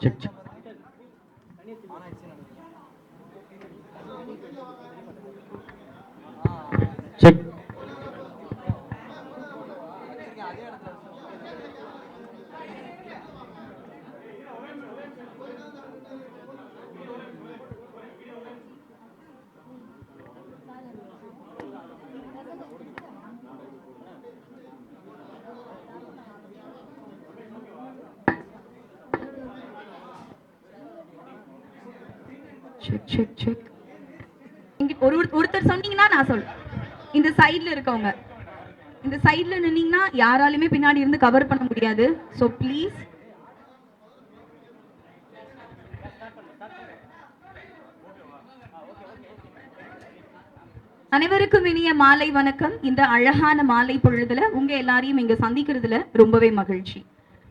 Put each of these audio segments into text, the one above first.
Check check check. Check check check. ஒருத்தர் சொன்னீங்கன்னா நான் சொல்றேன். இந்த சைடுல இருக்கவங்க, இந்த சைடுல நின்னீங்கன்னா யாராலுமே பின்னாடி இருந்து கவர் பண்ண முடியாது. So please. அனைவருக்கும் இனிய மாலை வணக்கம். இந்த அழகான மாலை பொழுதுல உங்க எல்லாரையும் இங்க சந்திக்கிறதுல ரொம்பவே மகிழ்ச்சி.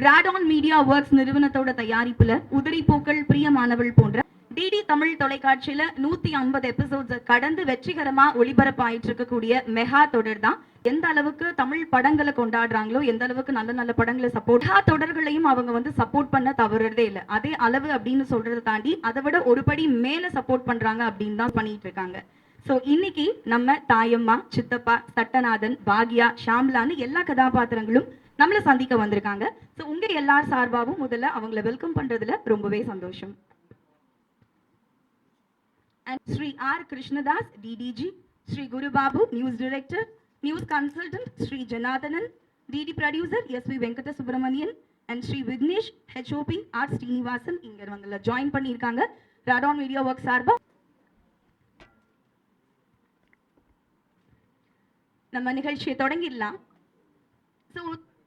ராடான் மீடியா ஒர்க்ஸ் நிறுவனத்தோட தயாரிப்புல உதிரி பூக்கள் பிரியமானவள் போன்ற டிடி தமிழ் தொலைக்காட்சியில 150 எபிசோட்ஸ் கடந்து வெற்றிகரமா ஒளிபரப்பாயிட்டு இருக்கக்கூடிய மெகா தொடர் தான். எந்த அளவுக்கு தமிழ் படங்களை கொண்டாடுறாங்களோ, எந்த அளவுக்கு நல்ல நல்ல படங்களை மெகா தொடர்களையும் அவங்க சப்போர்ட் பண்ண தவறுறதே இல்லை. அதே அளவு அப்படின்னு சொல்றதை தாண்டி அதை விட ஒரு படி மேல சப்போர்ட் பண்றாங்க அப்படின்னு தான் பண்ணிட்டு இருக்காங்க. ஸோ இன்னைக்கு நம்ம தாயம்மா, சித்தப்பா, சட்டநாதன், பாக்யா, ஷாம்லான்னு எல்லா கதாபாத்திரங்களும் நம்மளை சந்திக்க வந்திருக்காங்க. ஸோ உங்க எல்லார் சார்பாகவும் முதல்ல அவங்கள வெல்கம் பண்றதுல ரொம்பவே சந்தோஷம். And Sri R. Krishnadas, DDG, Sri Guru Babu, News Director, News Consultant, Sri Janathanan, DD Producer, SV Venkata Subramanian, and Sri Vignesh, HOP, R. Srinivasan, இங்க வந்து ஜாயின் பண்ணியிருக்காங்க. ராடான் மீடியா ஒர்க் சார்பா நம்ம நிகழ்ச்சியை தொடங்கிடலாம். ஸோ